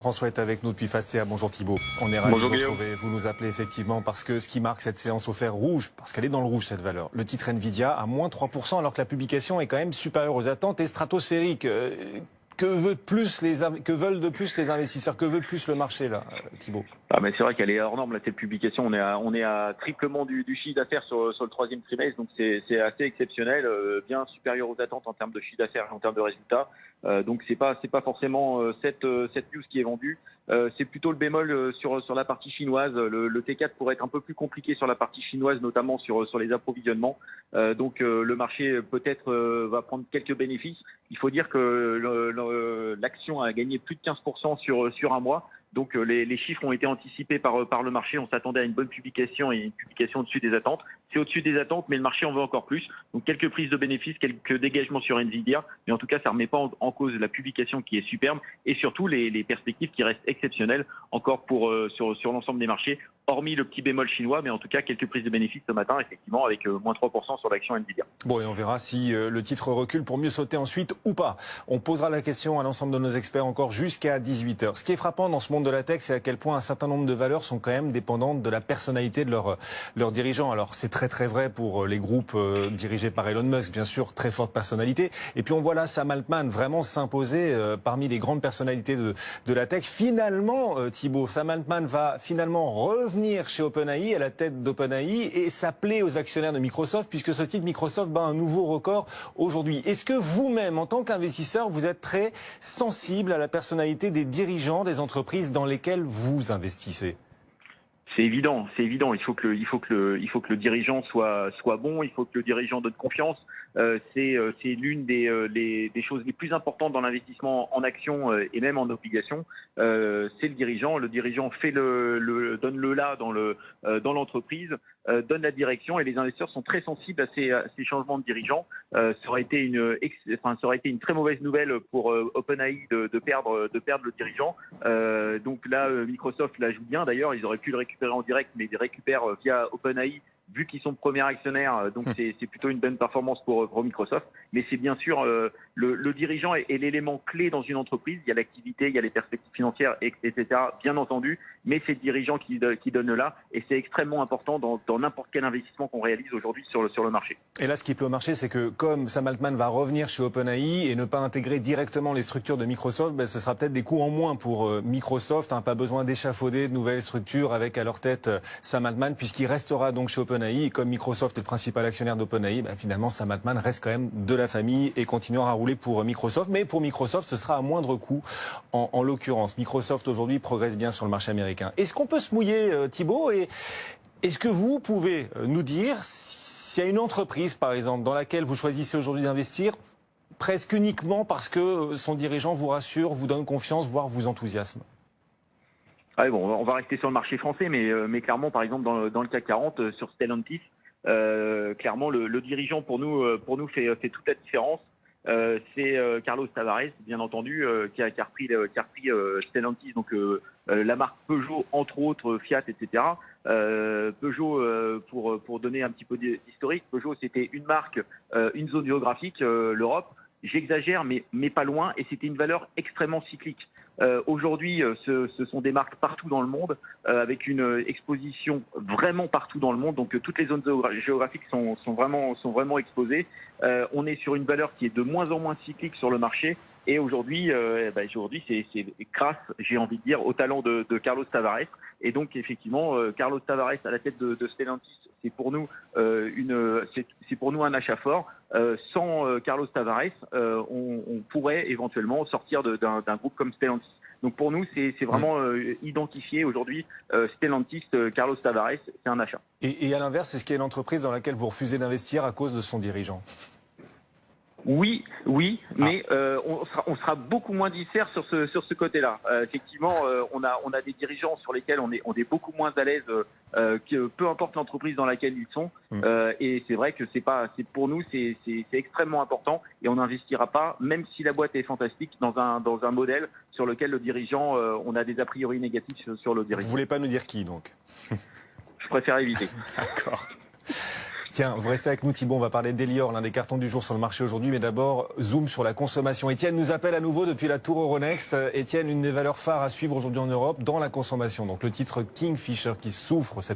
François est avec nous depuis Fastea. Bonjour Thibault. On est ravis de vous retrouver. Vous nous appelez effectivement parce que ce qui marque cette séance au fer rouge, parce qu'elle est dans le rouge cette valeur, le titre Nvidia à moins 3% alors que la publication est quand même supérieure aux attentes et stratosphérique. Que veulent de plus les investisseurs? Que veut de plus le marché là, Thibault? Mais c'est vrai qu'elle est hors norme, là, cette publication. On est à triplement du chiffre d'affaires sur le troisième trimestre, donc c'est assez exceptionnel, bien supérieur aux attentes en termes de chiffre d'affaires et en termes de résultats. Donc c'est pas forcément cette news qui est vendue. C'est plutôt le bémol sur la partie chinoise. Le T4 pourrait être un peu plus compliqué sur la partie chinoise, notamment sur les approvisionnements. Donc le marché peut-être va prendre quelques bénéfices. Il faut dire que l'action a gagné plus de 15% sur un mois. Donc les chiffres ont été anticipés par le marché. On s'attendait à une bonne publication et une publication au-dessus des attentes. C'est au-dessus des attentes, mais le marché en veut encore plus. Donc quelques prises de bénéfices, quelques dégagements sur Nvidia, mais en tout cas ça ne remet pas en cause la publication qui est superbe et surtout les perspectives qui restent exceptionnelles encore sur l'ensemble des marchés, hormis le petit bémol chinois, mais en tout cas quelques prises de bénéfices ce matin, effectivement, avec moins 3% sur l'action Nvidia. Bon, et on verra si le titre recule pour mieux sauter ensuite ou pas. On posera la question à l'ensemble de nos experts encore jusqu'à 18h. Ce qui est frappant dans ce monde de la tech, c'est à quel point un certain nombre de valeurs sont quand même dépendantes de la personnalité de leurs dirigeants. Alors c'est très vrai pour les groupes dirigés par Elon Musk, bien sûr, très forte personnalité. Et puis on voit là Sam Altman vraiment s'imposer parmi les grandes personnalités de la tech. Finalement, Thibault, Sam Altman va finalement revenir chez OpenAI, à la tête d'OpenAI, et s'appeler aux actionnaires de Microsoft, puisque ce titre Microsoft bat un nouveau record aujourd'hui. Est-ce que vous-même, en tant qu'investisseur, vous êtes très sensible à la personnalité des dirigeants des entreprises dans lesquelles vous investissez? C'est évident. Il faut que le dirigeant soit bon. Il faut que le dirigeant donne confiance. C'est l'une des choses les plus importantes dans l'investissement en actions et même en obligations. C'est le dirigeant. Le dirigeant donne le là dans l'entreprise, donne la direction, et les investisseurs sont très sensibles à ces changements de dirigeants. Ça aurait été une très mauvaise nouvelle pour OpenAI de perdre le dirigeant. Donc là, Microsoft la joue bien. D'ailleurs, ils auraient pu le récupérer en direct, mais ils le récupèrent via OpenAI, vu qu'ils sont premiers actionnaires. Donc c'est plutôt une bonne performance pour Microsoft. Mais c'est bien sûr le dirigeant est l'élément clé dans une entreprise. Il y a l'activité, il y a les perspectives financières, etc. Bien entendu, mais c'est le dirigeant qui donne là, et c'est extrêmement important dans n'importe quel investissement qu'on réalise aujourd'hui sur le marché. Et là, ce qui plaît au marché, c'est que comme Sam Altman va revenir chez OpenAI et ne pas intégrer directement les structures de Microsoft, ce sera peut-être des coûts en moins pour Microsoft. Pas besoin d'échafauder de nouvelles structures avec à leur tête Sam Altman, puisqu'il restera donc chez OpenAI. Et comme Microsoft est le principal actionnaire d'OpenAI, finalement, Sam Altman reste quand même de la famille et continuera à rouler pour Microsoft. Mais pour Microsoft, ce sera à moindre coût en l'occurrence. Microsoft aujourd'hui progresse bien sur le marché américain. Est-ce qu'on peut se mouiller, Thibault, et est-ce que vous pouvez nous dire s'il y a une entreprise, par exemple, dans laquelle vous choisissez aujourd'hui d'investir presque uniquement parce que son dirigeant vous rassure, vous donne confiance, voire vous enthousiasme? On va rester sur le marché français, mais clairement, par exemple, dans le CAC 40, sur Stellantis, clairement, le dirigeant pour nous fait toute la différence. C'est Carlos Tavares, bien entendu, qui a repris Stellantis, donc la marque Peugeot, entre autres, Fiat, etc. Peugeot, pour donner un petit peu d'historique, Peugeot, c'était une marque, une zone géographique, l'Europe. J'exagère, mais pas loin, et c'était une valeur extrêmement cyclique. Aujourd'hui, ce sont des marques partout dans le monde, avec une exposition vraiment partout dans le monde. Donc toutes les zones géographiques sont vraiment exposées. On est sur une valeur qui est de moins en moins cyclique sur le marché. Et aujourd'hui, c'est grâce, j'ai envie de dire, au talent de Carlos Tavares. Et donc effectivement, Carlos Tavares à la tête de Stellantis, c'est pour nous un achat fort. Sans Carlos Tavares, on pourrait éventuellement sortir d'un groupe comme Stellantis. Donc pour nous, c'est vraiment identifié aujourd'hui. Stellantis, Carlos Tavares, c'est un achat. Et à l'inverse, est-ce qu'il y a une entreprise dans laquelle vous refusez d'investir à cause de son dirigeant? Oui, mais on sera beaucoup moins disert sur ce côté-là. Effectivement, on a des dirigeants sur lesquels on est beaucoup moins à l'aise, que peu importe l'entreprise dans laquelle ils sont. Et c'est vrai que pour nous c'est extrêmement important, et on n'investira pas, même si la boîte est fantastique, dans un modèle sur lequel le dirigeant, on a des a priori négatifs sur le dirigeant. Vous voulez pas nous dire qui donc? Je préfère éviter. D'accord. Tiens, vous restez avec nous Thibault, on va parler d'Elior, l'un des cartons du jour sur le marché aujourd'hui, mais d'abord, zoom sur la consommation. Étienne nous appelle à nouveau depuis la tour Euronext. Étienne, une des valeurs phares à suivre aujourd'hui en Europe dans la consommation. Donc le titre Kingfisher qui souffre